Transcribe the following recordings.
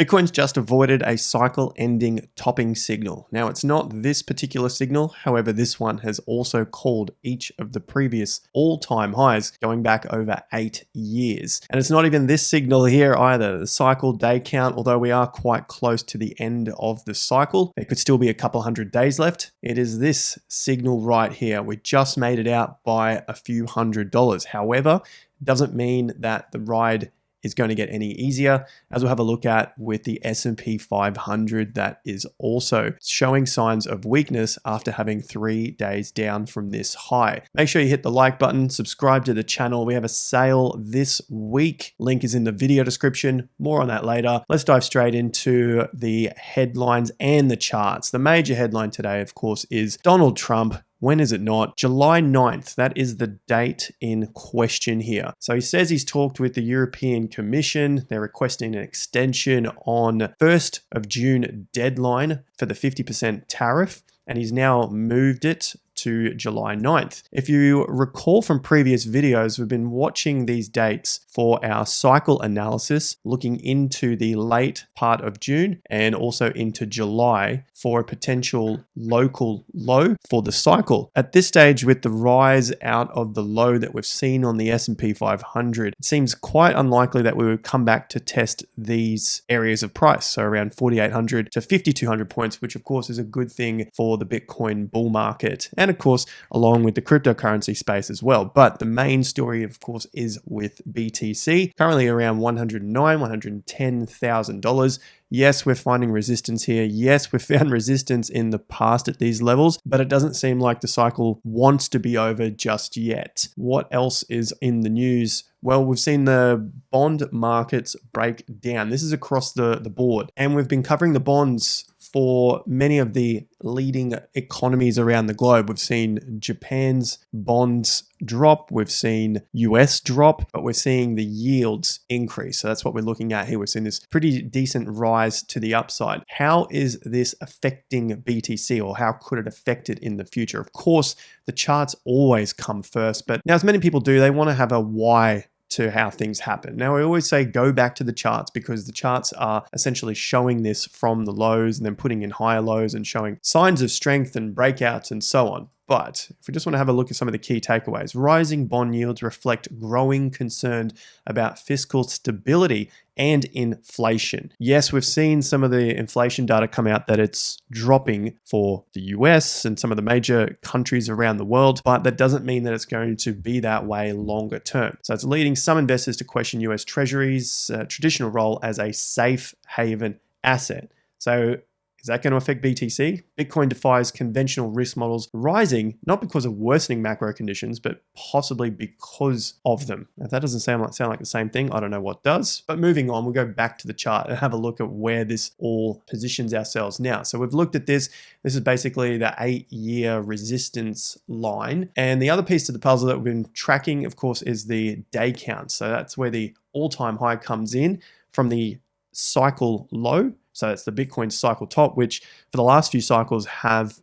Bitcoin's just avoided a cycle-ending topping signal. Now, it's not this particular signal. However, this one has also called each of the previous all-time highs going back over 8 years. And it's not even this signal here either. The cycle day count, although we are quite close to the end of the cycle, there could still be a couple hundred days left. It is this signal right here. We just made it out by a few $100s. However, it doesn't mean that the ride is going to get any easier, as we'll have a look at with the S&P 500 that is also showing signs of weakness after having 3 days down from this high. Make sure you hit the like button, subscribe to the channel. We have a sale this week. Link is in the video description. More on that later. Let's dive straight into the headlines and the charts. The major headline today, of course, is Donald Trump. When is it not? July 9th. That is the date in question here. So he says he's talked with the European Commission. They're requesting an extension on 1st of June deadline for the 50% tariff, and he's now moved it to July 9th. If you recall from previous videos, we've been watching these dates for our cycle analysis, looking into the late part of June and also into July for a potential local low for the cycle. At this stage, with the rise out of the low that we've seen on the S&P 500, it seems quite unlikely that we would come back to test these areas of price. So around 4,800 to 5,200 points, which of course is a good thing for the Bitcoin bull market. And of course, along with the cryptocurrency space as well. But the main story, of course, is with BTC, currently around $109,000, $110,000. Yes, we're finding resistance here. Yes, we've found resistance in the past at these levels, but it doesn't seem like the cycle wants to be over just yet. What else is in the news? Well, we've seen the bond markets break down. This is across the board, and we've been covering the bonds for many of the leading economies around the globe. We've seen Japan's bonds drop, we've seen US drop, but we're seeing the yields increase. So that's what we're looking at here. We've seen this pretty decent rise to the upside. How is this affecting BTC, or how could it affect it in the future? Of course, the charts always come first, but now as many people do, they want to have a why to how things happen. Now, I always say go back to the charts, because the charts are essentially showing this from the lows and then putting in higher lows and showing signs of strength and breakouts and so on. But if we just want to have a look at some of the key takeaways, rising bond yields reflect growing concern about fiscal stability and inflation. Yes, we've seen some of the inflation data come out that it's dropping for the US and some of the major countries around the world, but that doesn't mean that it's going to be that way longer term. So it's leading some investors to question US Treasury's traditional role as a safe haven asset. So is that going to affect BTC? Bitcoin defies conventional risk models, rising not because of worsening macro conditions, but possibly because of them. If that doesn't sound like the same thing, I don't know what does. But moving on, we'll go back to the chart and have a look at where this all positions ourselves now. So we've looked at this. This is basically the 8-year resistance line. And the other piece to the puzzle that we've been tracking, of course, is the day count. So that's where the all-time high comes in from the cycle low. So it's the Bitcoin cycle top, which for the last few cycles has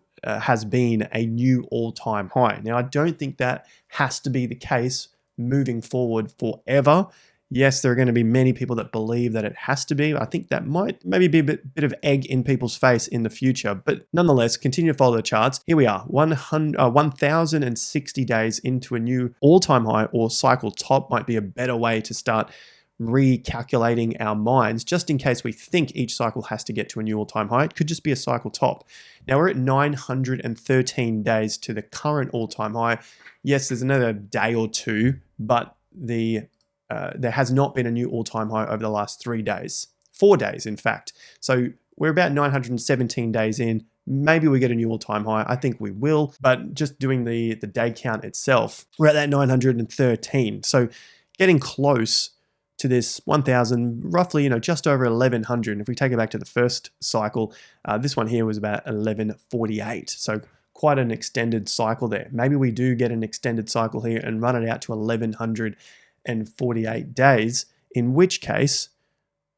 been a new all-time high. Now, I don't think that has to be the case moving forward forever. Yes, there are going to be many people that believe that it has to be. I think that might maybe be a bit of egg in people's face in the future. But nonetheless, continue to follow the charts. Here we are, 1,060 days into a new all-time high, or cycle top might be a better way to start recalculating our minds, just in case we think each cycle has to get to a new all-time high. It could just be a cycle top. Now we're at 913 days to the current all-time high. Yes, there's another day or two, but there has not been a new all-time high over the last 3 days, 4 days in fact. So we're about 917 days in. Maybe we get a new all-time high. I think we will, but just doing the day count itself, we're at that 913. So getting close to this 1,000, roughly, just over 1,100. And if we take it back to the first cycle, this one here was about 1,148. So quite an extended cycle there. Maybe we do get an extended cycle here and run it out to 1,148 days, in which case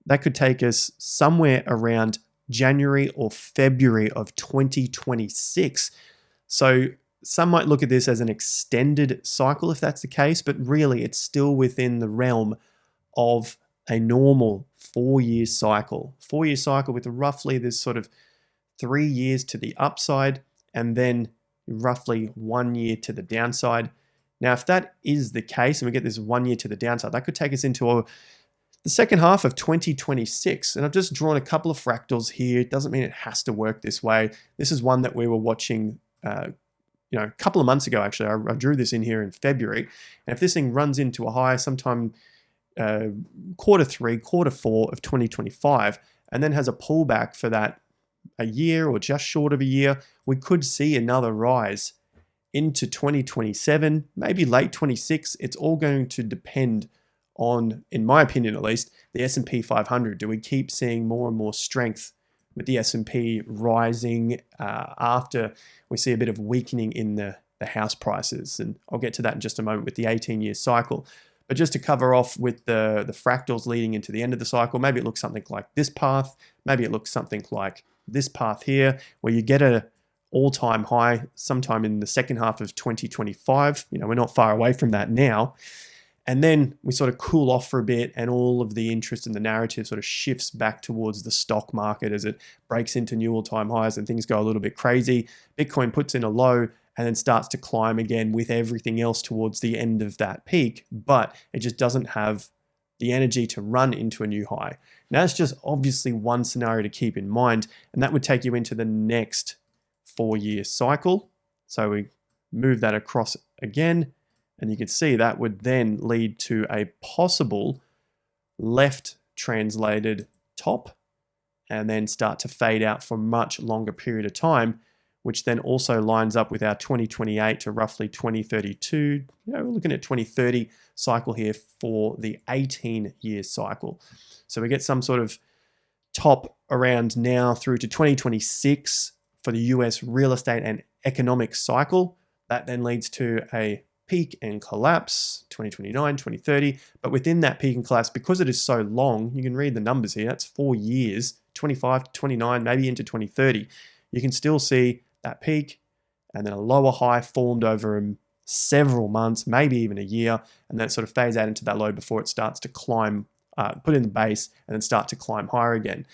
that could take us somewhere around January or February of 2026. So some might look at this as an extended cycle if that's the case, but really it's still within the realm of a normal 4-year cycle. 4-year cycle with roughly this sort of 3 years to the upside and then roughly 1 year to the downside. Now, if that is the case and we get this 1 year to the downside, that could take us into the second half of 2026. And I've just drawn a couple of fractals here. It doesn't mean it has to work this way. This is one that we were watching a couple of months ago, actually. I drew this in here in February. And if this thing runs into a high sometime quarter 3, quarter 4 of 2025, and then has a pullback for that a year or just short of a year, we could see another rise into 2027, maybe late 26. It's all going to depend on, in my opinion at least, the S&P 500. Do we keep seeing more and more strength with the S&P rising after we see a bit of weakening in the house prices? And I'll get to that in just a moment with the 18-year cycle. But just to cover off with the fractals leading into the end of the cycle, maybe it looks something like this path. Maybe it looks something like this path here, where you get a all-time high sometime in the second half of 2025. We're not far away from that now. And then we sort of cool off for a bit, and all of the interest in the narrative sort of shifts back towards the stock market as it breaks into new all-time highs and things go a little bit crazy. Bitcoin puts in a low and then starts to climb again with everything else towards the end of that peak, but it just doesn't have the energy to run into a new high. Now, that's just obviously one scenario to keep in mind, and that would take you into the next 4-year cycle. So we move that across again, and you can see that would then lead to a possible left translated top and then start to fade out for a much longer period of time, which then also lines up with our 2028 to roughly 2032. We're looking at 2030 cycle here for the 18-year cycle. So we get some sort of top around now through to 2026 for the US real estate and economic cycle. That then leads to a peak and collapse, 2029, 2030. But within that peak and collapse, because it is so long, you can read the numbers here, that's 4 years, 25 to 29, maybe into 2030. You can still see that peak and then a lower high formed over several months, maybe even a year, and then it sort of fades out into that low before it starts to climb, put in the base and then start to climb higher again.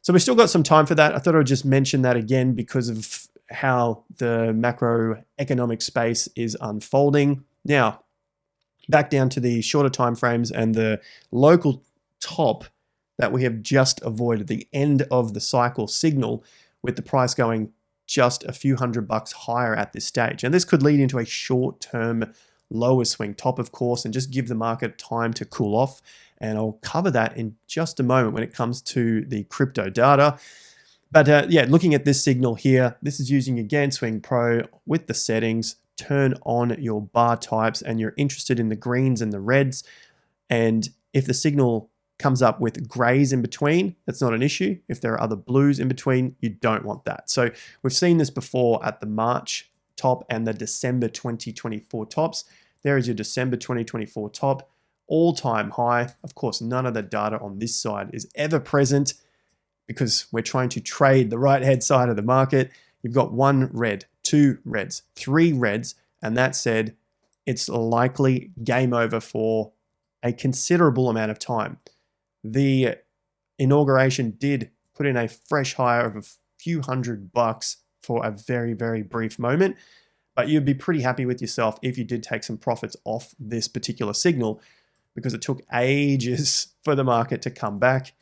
So we've still got some time for that. I thought I would just mention that again because of how the macroeconomic space is unfolding. Now, back down to the shorter time frames and the local top that we have just avoided, the end of the cycle signal, with the price going just a few $100 higher at this stage. And this could lead into a short-term lower swing top, of course, and just give the market time to cool off. And I'll cover that in just a moment when it comes to the crypto data. But yeah, looking at this signal here, this is using again Swing Pro with the settings. Turn on your bar types and you're interested in the greens and the reds. And if the signal comes up with grays in between, that's not an issue. If there are other blues in between, you don't want that. So we've seen this before at the March top and the December 2024 tops. There is your December 2024 top, all-time high. Of course, none of the data on this side is ever present because we're trying to trade the right-hand side of the market. You've got 1 red, 2 reds, 3 reds, and that said, it's likely game over for a considerable amount of time. The inauguration did put in a fresh high of a few $100 for a very, very brief moment, but you'd be pretty happy with yourself if you did take some profits off this particular signal because it took ages for the market to come back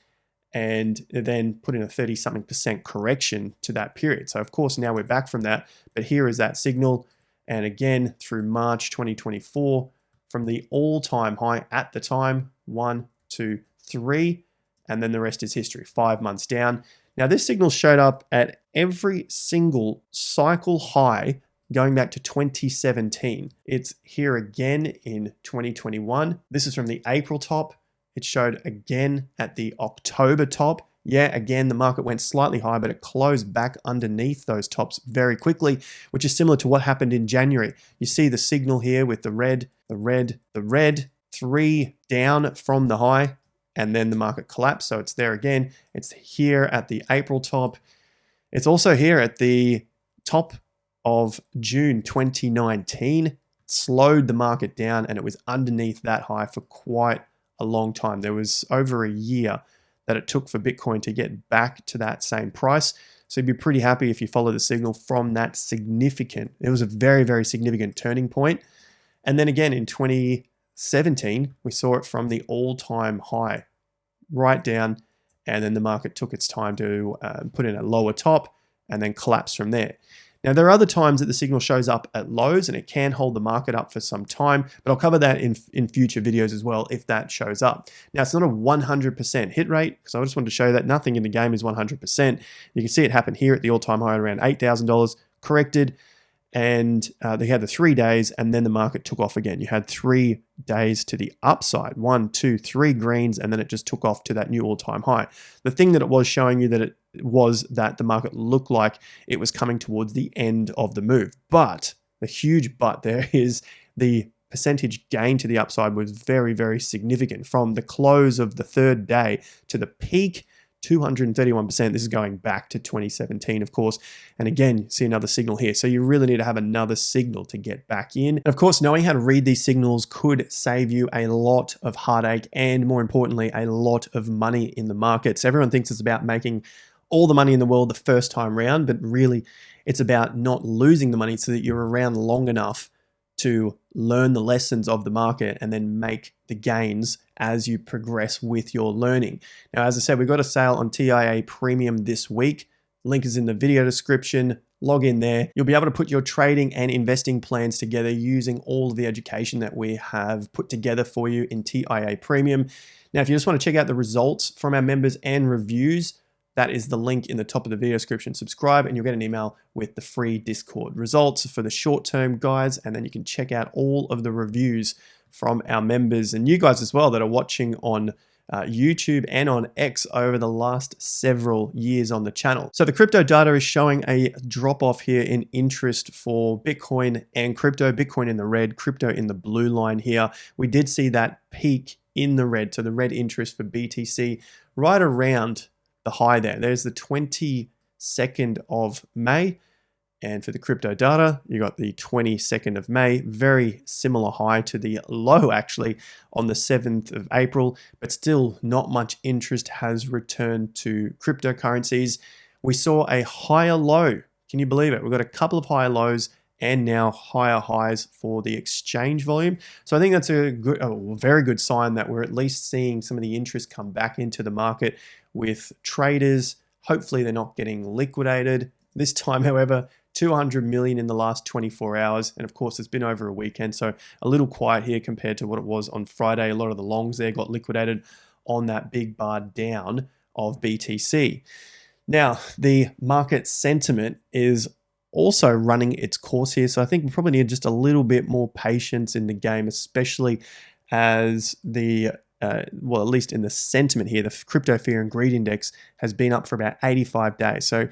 and then put in a 30-something% correction to that period. So of course, now we're back from that, but here is that signal. And again, through March 2024, from the all-time high at the time, 1, 2, 3, and then the rest is history, 5 months down. Now this signal showed up at every single cycle high going back to 2017. It's here again in 2021. This is from the April top. It showed again at the October top. Yeah, again, the market went slightly high, but it closed back underneath those tops very quickly, which is similar to what happened in January. You see the signal here with the red, the red, the red, 3 down from the high, and then the market collapsed. So it's there again. It's here at the April top. It's also here at the top of June 2019. It slowed the market down, and it was underneath that high for quite a long time. There was over a year that it took for Bitcoin to get back to that same price. So you'd be pretty happy if you follow the signal from that significant. It was a very, very significant turning point. And then again in 2017, we saw it from the all-time high right down, and then the market took its time to put in a lower top and then collapse from there. Now, there are other times that the signal shows up at lows and it can hold the market up for some time, but I'll cover that in future videos as well if that shows up. Now, it's not a 100% hit rate, because I just wanted to show you that nothing in the game is 100%. You can see it happen here at the all-time high at around $8,000, corrected, and they had the 3 days, and then the market took off again. You had 3 days to the upside, 1, 2, 3 greens, and then it just took off to that new all-time high. The thing that it was showing you that it was that the market looked like it was coming towards the end of the move. But the huge but there is the percentage gain to the upside was very, very significant. From the close of the 3rd day to the peak, 231%. This is going back to 2017, of course. And again, you see another signal here. So you really need to have another signal to get back in. And of course, knowing how to read these signals could save you a lot of heartache and, more importantly, a lot of money in the markets. Everyone thinks it's about making all the money in the world the first time round, but really it's about not losing the money so that you're around long enough to learn the lessons of the market and then make the gains as you progress with your learning. Now, as I said, we've got a sale on TIA Premium this week. Link is in the video description. Log in there. You'll be able to put your trading and investing plans together using all of the education that we have put together for you in TIA Premium. Now, if you just want to check out the results from our members and reviews, that is the link in the top of the video description. Subscribe and you'll get an email with the free Discord results for the short-term guys. And then you can check out all of the reviews from our members and you guys as well that are watching on YouTube and on X over the last several years on the channel. So the crypto data is showing a drop off here in interest for Bitcoin and crypto. Bitcoin in the red, crypto in the blue line here. We did see that peak in the red. So the red interest for BTC right around the high there. There's the 22nd of May. And for the crypto data, you got the 22nd of May, very similar high to the low actually on the 7th of April, but still not much interest has returned to cryptocurrencies. We saw a higher low. Can you believe it? We've got a couple of higher lows and now higher highs for the exchange volume. So I think that's a very good sign that we're at least seeing some of the interest come back into the market with traders. Hopefully they're not getting liquidated. This time, however, 200 million in the last 24 hours. And of course, it's been over a weekend, so a little quiet here compared to what it was on Friday. A lot of the longs there got liquidated on that big bar down of BTC. Now, the market sentiment is also running its course here. So I think we probably need just a little bit more patience in the game, especially as the well, at least in the sentiment here, the crypto fear and greed index has been up for about 85 days. So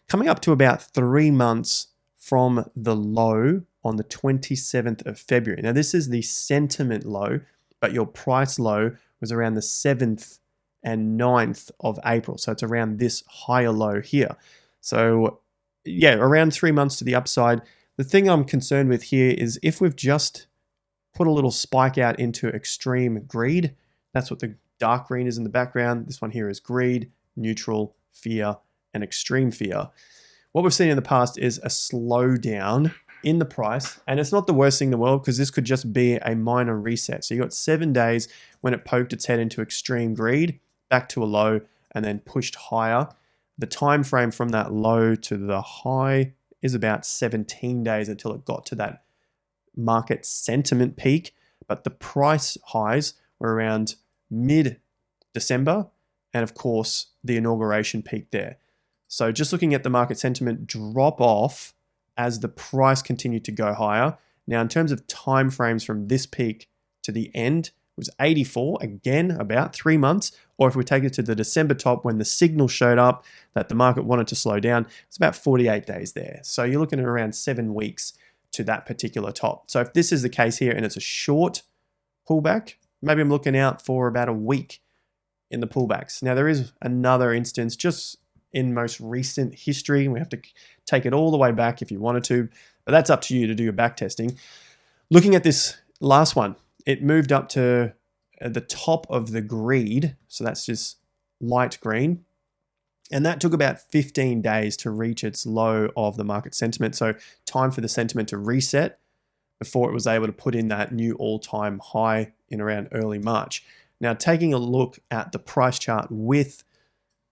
coming up to about 3 months from the low on the 27th of February. Now, this is the sentiment low, but your price low was around the 7th and 9th of April. So it's around this higher low here. So yeah, around 3 months to the upside. The thing I'm concerned with here is if we've just put a little spike out into extreme greed. That's what the dark green is in the background. This one here is greed, neutral, fear, and extreme fear. What we've seen in the past is a slowdown in the price, and it's not the worst thing in the world because this could just be a minor reset. So you got 7 days when it poked its head into extreme greed, back to a low, and then pushed higher. The time frame from that low to the high is about 17 days until it got to that market sentiment peak, but the price highs were around mid-December, and of course the inauguration peak there. So just looking at the market sentiment drop off as the price continued to go higher. Now, in terms of time frames from this peak to the end, it was 84, again, about 3 months. Or if we take it to the December top when the signal showed up that the market wanted to slow down, it's about 48 days there. So you're looking at around 7 weeks to that particular top. So if this is the case here and it's a short pullback, maybe I'm looking out for about a week in the pullbacks. Now, there is another instance just in most recent history. We have to take it all the way back if you wanted to, but that's up to you to do your back testing. Looking at this last one, it moved up to at the top of the greed. So that's just light green. And that took about 15 days to reach its low of the market sentiment. So time for the sentiment to reset before it was able to put in that new all-time high in around early March. Now, taking a look at the price chart with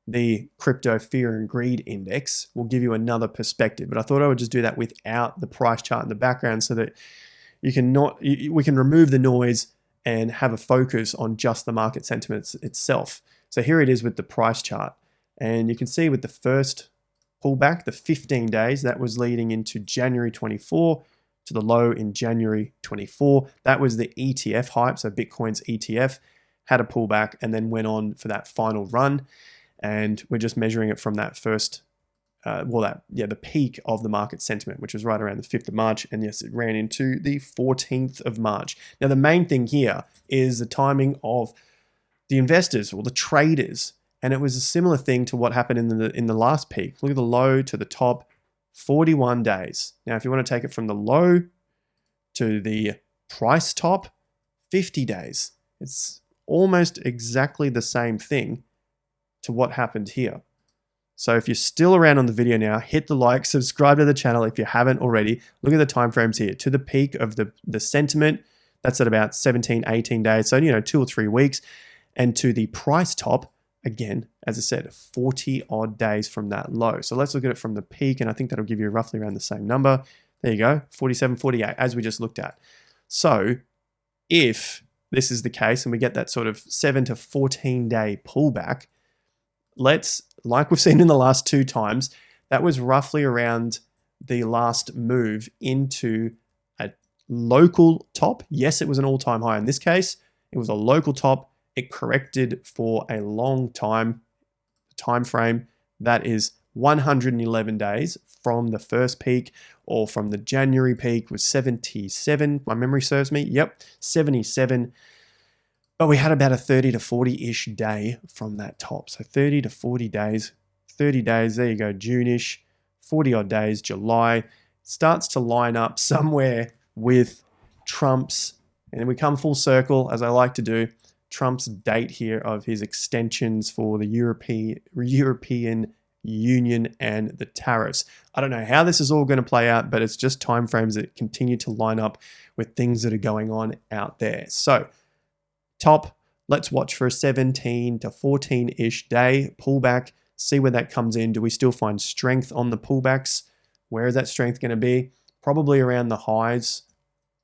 the crypto fear and greed index will give you another perspective. But I thought I would just do that without the price chart in the background so that we can remove the noise and have a focus on just the market sentiment itself. So here it is with the price chart. And you can see with the first pullback, the 15 days, that was leading into January 24 to the low in January 24. That was the ETF hype. So Bitcoin's ETF had a pullback and then went on for that final run. And we're just measuring it from that first, the peak of the market sentiment, which was right around the 5th of March. And yes, it ran into the 14th of March. Now, the main thing here is the timing of the investors or the traders. And it was a similar thing to what happened in the last peak. Look at the low to the top, 41 days. Now, if you want to take it from the low to the price top, 50 days. It's almost exactly the same thing to what happened here. So if you're still around on the video now, hit the like, subscribe to the channel if you haven't already. Look at the time frames here. To the peak of the sentiment, that's at about 17, 18 days. So, 2 or 3 weeks. And to the price top, again, as I said, 40 odd days from that low. So let's look at it from the peak, and I think that'll give you roughly around the same number. There you go, 47, 48, as we just looked at. So if this is the case and we get that sort of 7 to 14 day pullback, like we've seen in the last 2 times, that was roughly around the last move into a local top. Yes, it was an all-time high in this case. It was a local top. It corrected for a long time frame. That is 111 days from the first peak, or from the January peak was 77. My memory serves me. Yep, 77. But we had about a 30 to 40-ish day from that top. So 30 to 40 days. 30 days, there you go, June-ish. 40 odd days, July. Starts to line up somewhere with Trump's, and then we come full circle, as I like to do, Trump's date here of his extensions for the European Union and the tariffs. I don't know how this is all going to play out, but it's just timeframes that continue to line up with things that are going on out there. So top, let's watch for a 17 to 14-ish day pullback, see where that comes in. Do we still find strength on the pullbacks? Where is that strength going to be? Probably around the highs.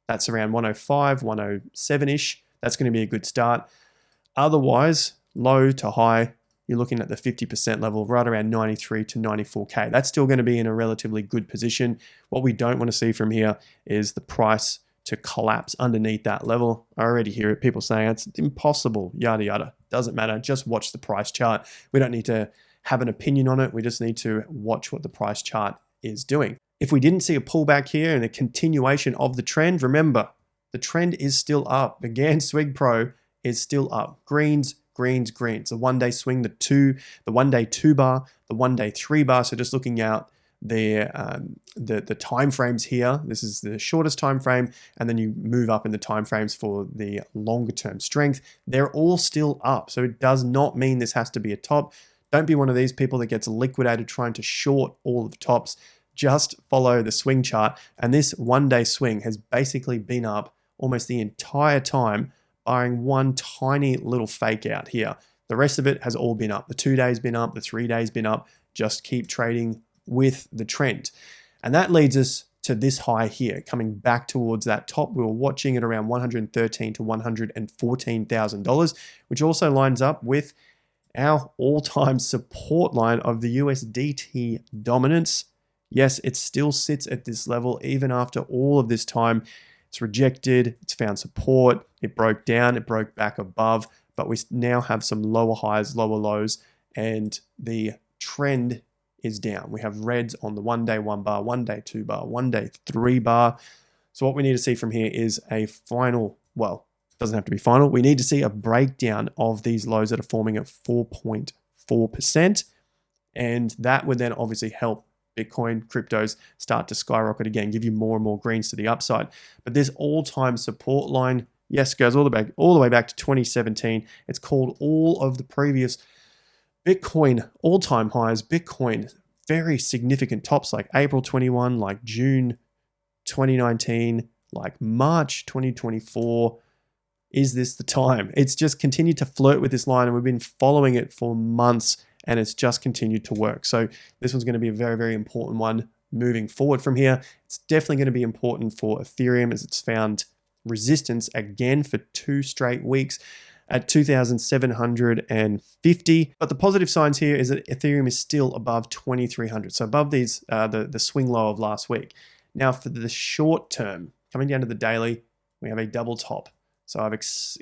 That's around 105, 107-ish. That's going to be a good start. Otherwise, low to high, you're looking at the 50% level, right around 93 to 94K. That's still going to be in a relatively good position. What we don't want to see from here is the price to collapse underneath that level. I already hear it, people saying it's impossible, yada, yada. Doesn't matter, just watch the price chart. We don't need to have an opinion on it. We just need to watch what the price chart is doing. If we didn't see a pullback here and a continuation of the trend, remember, the trend is still up. The GAN Swig Pro is still up. Greens, greens, greens. The one-day swing, the one-day 2-bar, the one-day 3-bar. So just looking out the time frames here. This is the shortest time frame, and then you move up in the time frames for the longer-term strength. They're all still up. So it does not mean this has to be a top. Don't be one of these people that gets liquidated trying to short all of the tops. Just follow the swing chart. And this one-day swing has basically been up almost the entire time, barring one tiny little fake out here. The rest of it has all been up. The 2 days been up, the 3 days been up. Just keep trading with the trend. And that leads us to this high here, coming back towards that top. We were watching it around $113,000 to $114,000, which also lines up with our all-time support line of the USDT dominance. Yes, it still sits at this level even after all of this time. It's rejected, it's found support, it broke down, it broke back above, but we now have some lower highs, lower lows, and the trend is down. We have reds on the one-day 1-bar, one-day 2-bar, one-day 3-bar. So what we need to see from here is a final, well, it doesn't have to be final. We need to see a breakdown of these lows that are forming at 4.4%, and that would then obviously help Bitcoin, cryptos start to skyrocket again, give you more and more greens to the upside. But this all-time support line Yes, goes all the way back to 2017. It's called all of the previous Bitcoin all-time highs, Bitcoin very significant tops like April 21, like June 2019, like March 2024. Is this the time? It's just continued to flirt with this line, and we've been following it for months, and it's just continued to work. So this one's going to be a very, very important one moving forward from here. It's definitely going to be important for Ethereum, as it's found resistance again for 2 straight weeks at 2,750. But the positive signs here is that Ethereum is still above 2,300. So above these, the swing low of last week. Now for the short term, coming down to the daily, we have a double top. So I've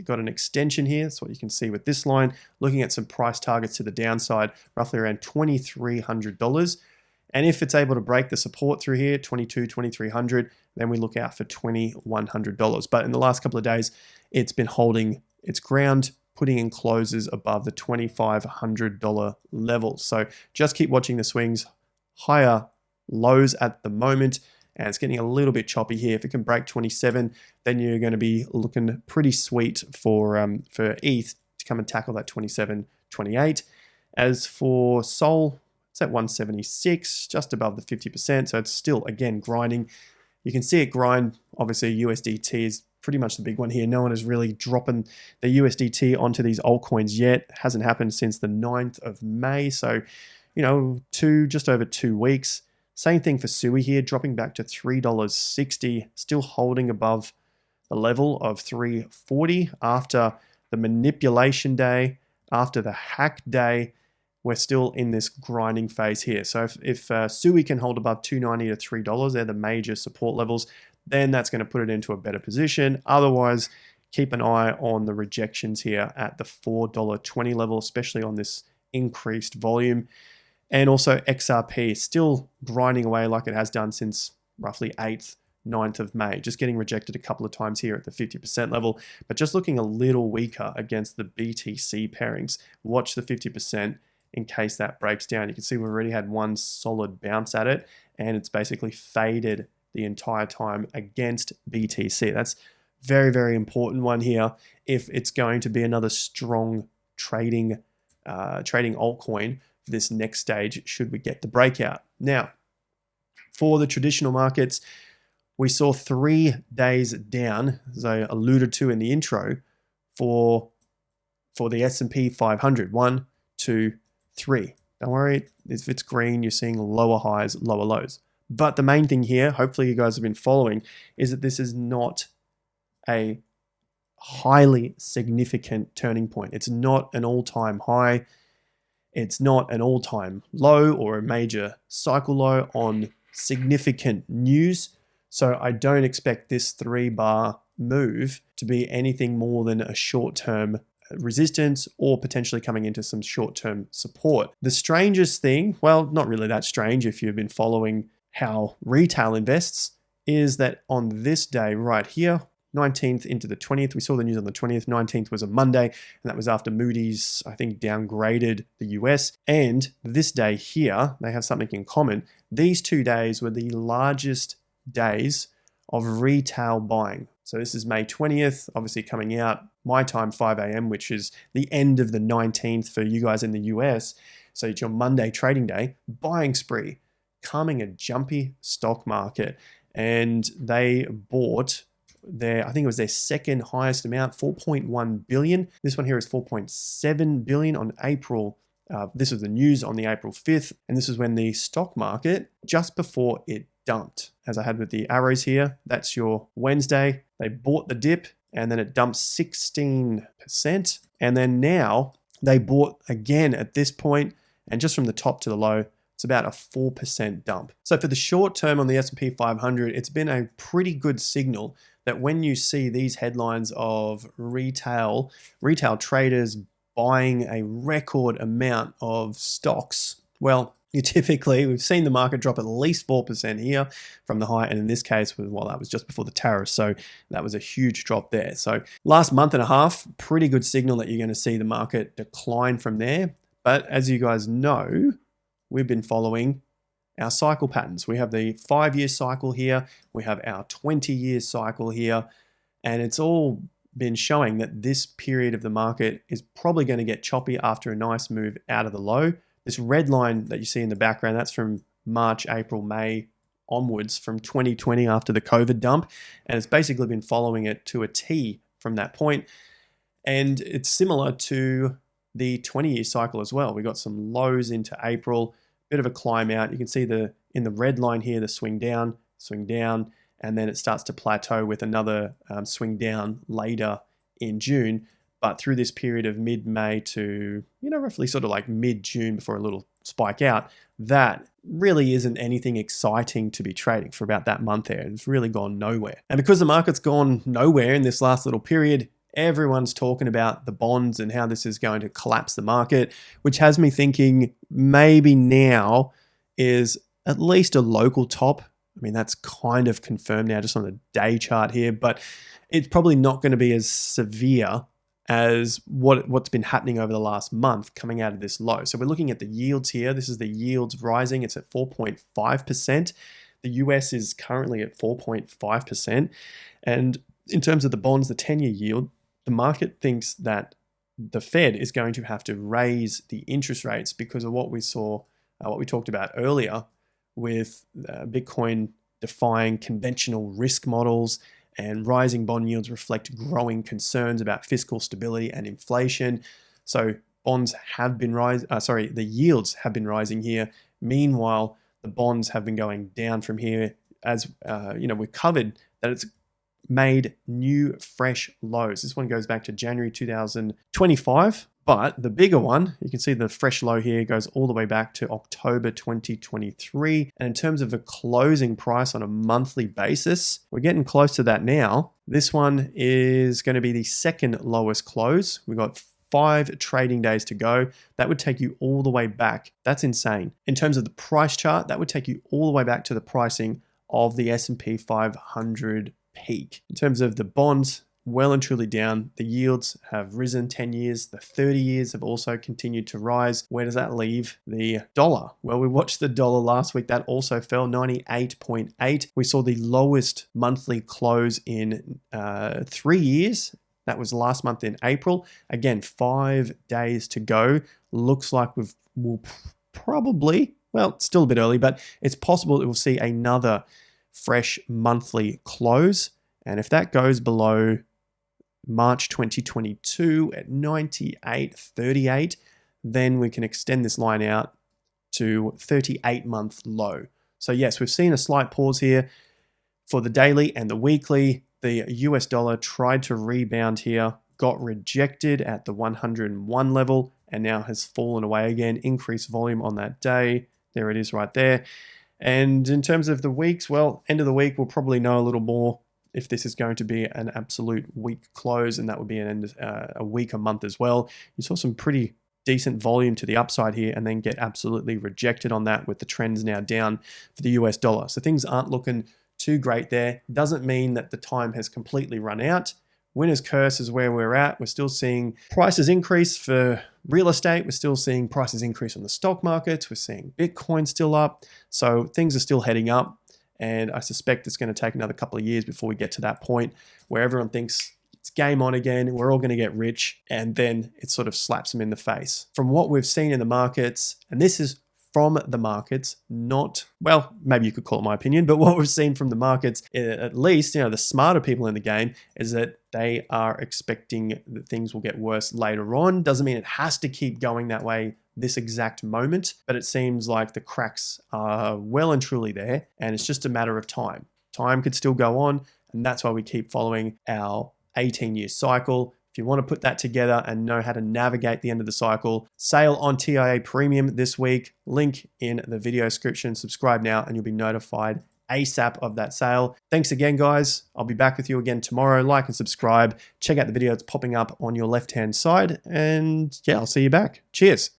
got an extension here. That's what you can see with this line, looking at some price targets to the downside, roughly around $2,300. And if it's able to break the support through here, 2,300, then we look out for $2,100. But in the last couple of days, it's been holding its ground, putting in closes above the $2,500 level. So just keep watching the swings, higher lows at the moment, and it's getting a little bit choppy here. If it can break 27, then you're going to be looking pretty sweet for ETH to come and tackle that 27, 28. As for Sol, it's at 176, just above the 50%. So it's still, again, grinding. You can see it grind. Obviously, USDT is pretty much the big one here. No one is really dropping the USDT onto these altcoins yet. It hasn't happened since the 9th of May. So, you know, just over 2 weeks. Same thing for SUI here, dropping back to $3.60, still holding above the level of $3.40 after the manipulation day, after the hack day. We're still in this grinding phase here. So if SUI can hold above $2.90 to $3, they're the major support levels, then that's going to put it into a better position. Otherwise, keep an eye on the rejections here at the $4.20 level, especially on this increased volume. And also XRP still grinding away like it has done since roughly 8th, 9th of May, just getting rejected a couple of times here at the 50% level, but just looking a little weaker against the BTC pairings. Watch the 50% in case that breaks down. You can see we've already had one solid bounce at it, and it's basically faded the entire time against BTC. That's very, very important one here if it's going to be another strong trading altcoin for this next stage should we get the breakout. Now, for the traditional markets, we saw 3 days down, as I alluded to in the intro, for the S&P 500. 1, 2, 3. Don't worry, if it's green, you're seeing lower highs, lower lows. But the main thing here, hopefully you guys have been following, is that this is not a highly significant turning point. It's not an all-time high. It's not an all-time low or a major cycle low on significant news. So I don't expect this 3-bar move to be anything more than a short-term resistance or potentially coming into some short-term support. The strangest thing, well, not really that strange if you've been following how retail invests, is that on this day right here, 19th into the 20th, we saw the news on the 20th, 19th was a Monday, and that was after Moody's, I think, downgraded the US. And this day here, they have something in common. These 2 days were the largest days of retail buying. So this is May 20th, obviously coming out my time, 5 a.m., which is the end of the 19th for you guys in the US. So it's your Monday trading day, buying spree, calming a jumpy stock market. And they bought I think it was their second highest amount, 4.1 billion. This one here is 4.7 billion on April. This was the news on the April 5th. And this is when the stock market, just before it dumped, as I had with the arrows here, that's your Wednesday. They bought the dip and then it dumped 16%. And then now they bought again at this point, and just from the top to the low, it's about a 4% dump. So for the short term on the S&P 500, it's been a pretty good signal that when you see these headlines of retail traders buying a record amount of stocks, well, we've seen the market drop at least 4% here from the high, and in this case, well, that was just before the tariffs, so that was a huge drop there. So last month and a half, pretty good signal that you're going to see the market decline from there. But as you guys know, we've been following our cycle patterns. We have the 5-year cycle here, we have our 20-year cycle here, and it's all been showing that this period of the market is probably going to get choppy after a nice move out of the low. This red line that you see in the background, that's from March, April, May onwards from 2020 after the COVID dump. And it's basically been following it to a T from that point. And it's similar to the 20-year cycle as well. We got some lows into April, bit of a climb out. You can see in the red line here, the swing down, and then it starts to plateau with another swing down later in June. But through this period of mid-May to, roughly sort of like mid-June before a little spike out, that really isn't anything exciting to be trading for about that month there. It's really gone nowhere. And because the market's gone nowhere in this last little period, everyone's talking about the bonds and how this is going to collapse the market, which has me thinking maybe now is at least a local top. I mean, that's kind of confirmed now just on the day chart here, but it's probably not going to be as severe as what's been happening over the last month coming out of this low. So we're looking at the yields here. This is the yields rising. It's at 4.5%. The US is currently at 4.5%. And in terms of the bonds, the 10-year yield, the market thinks that the Fed is going to have to raise the interest rates because of what we saw, what we talked about earlier with Bitcoin defying conventional risk models, and rising bond yields reflect growing concerns about fiscal stability and inflation. So bonds have been the yields have been rising here. Meanwhile, the bonds have been going down from here as we've covered that it's made new fresh lows. This one goes back to January 2025, but the bigger one, you can see the fresh low here goes all the way back to October 2023. And in terms of the closing price on a monthly basis, we're getting close to that now. This one is going to be the second lowest close. We've got 5 trading days to go. That would take you all the way back. That's insane. In terms of the price chart, that would take you all the way back to the pricing of the S&P 500 peak. In terms of the bonds, well and truly down. The yields have risen 10 years. The 30 years have also continued to rise. Where does that leave the dollar? Well, we watched the dollar last week. That also fell 98.8. We saw the lowest monthly close in 3 years. That was last month in April. Again, 5 days to go. Looks like we'll probably, well, it's still a bit early, but it's possible that we'll see another fresh monthly close. And if that goes below March 2022 at 98.38, then we can extend this line out to 38-month low. So yes, we've seen a slight pause here for the daily and the weekly. The US dollar tried to rebound here, got rejected at the 101 level, and now has fallen away again. Increased volume on that day. There it is right there. And in terms of the weeks, well, end of the week, we'll probably know a little more if this is going to be an absolute weak close, and that would be a weaker month as well. You saw some pretty decent volume to the upside here and then get absolutely rejected on that with the trends now down for the US dollar. So things aren't looking too great there. Doesn't mean that the time has completely run out. Winner's curse is where we're at. We're still seeing prices increase for real estate. We're still seeing prices increase on the stock markets. We're seeing Bitcoin still up. So things are still heading up. And I suspect it's going to take another couple of years before we get to that point where everyone thinks it's game on again. We're all going to get rich. And then it sort of slaps them in the face. From what we've seen in the markets, and this is from the markets, not, well, maybe you could call it my opinion, but what we've seen from the markets, at least, the smarter people in the game, is that they are expecting that things will get worse later on. Doesn't mean it has to keep going that way this exact moment, but it seems like the cracks are well and truly there, and it's just a matter of time. Time could still go on, and that's why we keep following our 18-year cycle. If you want to put that together and know how to navigate the end of the cycle, sale on TIA Premium this week, link in the video description. Subscribe now and you'll be notified ASAP of that sale. Thanks again, guys. I'll be back with you again tomorrow. Like and subscribe. Check out the video that's popping up on your left-hand side. And yeah, I'll see you back. Cheers.